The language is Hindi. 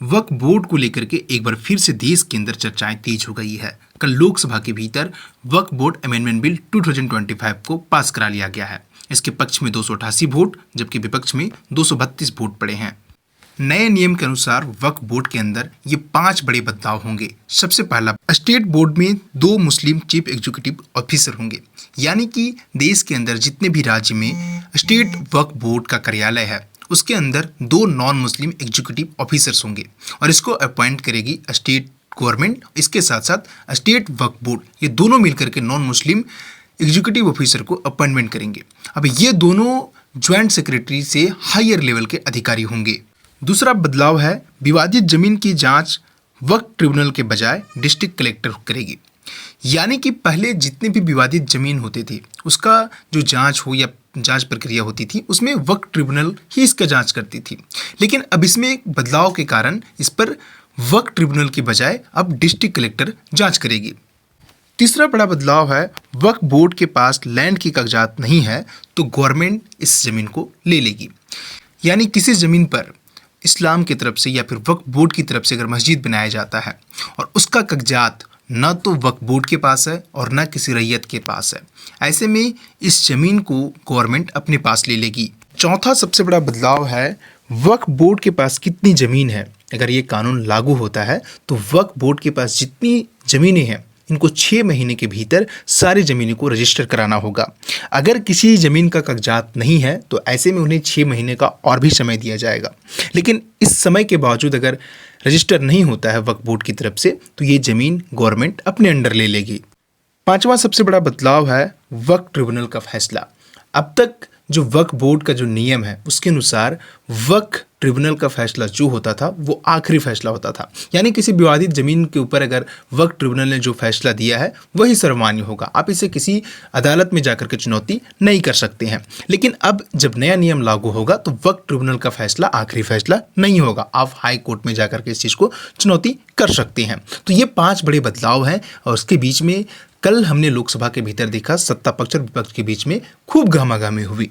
वक्फ बोर्ड को लेकर के एक बार फिर से देश के अंदर चर्चाएं तेज हो गई है। कल लोकसभा के भीतर वक्फ बोर्ड अमेंडमेंट बिल 2025 को पास करा लिया गया है। इसके पक्ष में 288 वोट जबकि विपक्ष में 232 वोट पड़े हैं। नए नियम के अनुसार वक्फ बोर्ड के अंदर ये 5 बड़े बदलाव होंगे। सबसे पहला, स्टेट बोर्ड में 2 मुस्लिम चीफ एग्जीक्यूटिव ऑफिसर होंगे, यानी कि देश के अंदर जितने भी राज्य में स्टेट वक्फ बोर्ड का कार्यालय है उसके अंदर 2 नॉन मुस्लिम एग्जीक्यूटिव ऑफिसर्स होंगे और इसको अपॉइंट करेगी स्टेट गवर्नमेंट। इसके साथ साथ स्टेट वक्फ बोर्ड ये दोनों मिलकर के नॉन मुस्लिम एग्जीक्यूटिव ऑफिसर को अपॉइंटमेंट करेंगे। अब ये दोनों ज्वाइंट सेक्रेटरी से हायर लेवल के अधिकारी होंगे। दूसरा बदलाव है, विवादित जमीन की जांच वक्फ ट्रिब्यूनल के बजाय डिस्ट्रिक्ट कलेक्टर करेगी, यानी कि पहले जितने भी विवादित जमीन होते थे उसका जो जांच हो या जांच प्रक्रिया होती थी उसमें वक्फ ट्रिब्यूनल ही इसका जांच करती थी, लेकिन अब इसमें एक बदलाव के कारण इस पर वक्फ ट्रिब्यूनल के बजाय अब डिस्ट्रिक्ट कलेक्टर जांच करेगी। तीसरा बड़ा बदलाव है, वक्फ बोर्ड के पास लैंड की कागजात नहीं है तो गवर्नमेंट इस जमीन को ले लेगी, यानी किसी ज़मीन पर इस्लाम की तरफ से या फिर वक्फ बोर्ड की तरफ से अगर मस्जिद बनाया जाता है और उसका कागजात न तो वक्फ बोर्ड के पास है और न किसी रैयत के पास है, ऐसे में इस जमीन को गवर्नमेंट अपने पास ले लेगी। चौथा सबसे बड़ा बदलाव है, वक्फ बोर्ड के पास कितनी ज़मीन है। अगर ये कानून लागू होता है तो वक्फ बोर्ड के पास जितनी ज़मीनें हैं इनको 6 महीने के भीतर सारी ज़मीनों को रजिस्टर कराना होगा। अगर किसी ज़मीन का कागजात नहीं है तो ऐसे में उन्हें 6 महीने का और भी समय दिया जाएगा, लेकिन इस समय के बावजूद अगर रजिस्टर नहीं होता है वक्फ बोर्ड की तरफ से तो ये ज़मीन गवर्नमेंट अपने अंडर ले लेगी। पांचवा सबसे बड़ा बदलाव है, वक्फ ट्रिब्यूनल का फैसला। अब तक जो वक्फ बोर्ड का जो नियम है उसके अनुसार वक्फ ट्रिब्यूनल का फैसला जो होता था वो आखिरी फैसला होता था, यानी किसी विवादित ज़मीन के ऊपर अगर वक्फ ट्रिब्यूनल ने जो फैसला दिया है वही सर्वमान्य होगा। आप इसे किसी अदालत में जाकर के चुनौती नहीं कर सकते हैं। लेकिन अब जब नया नियम लागू होगा तो वक्फ ट्रिब्यूनल का फैसला आखिरी फैसला नहीं होगा, आप हाई कोर्ट में जाकर के इस चीज़ को चुनौती कर सकते हैं। तो ये 5 बड़े बदलाव हैं और उसके बीच में कल हमने लोकसभा के भीतर देखा सत्ता पक्ष और विपक्ष के बीच में खूब गहमागहमी हुई।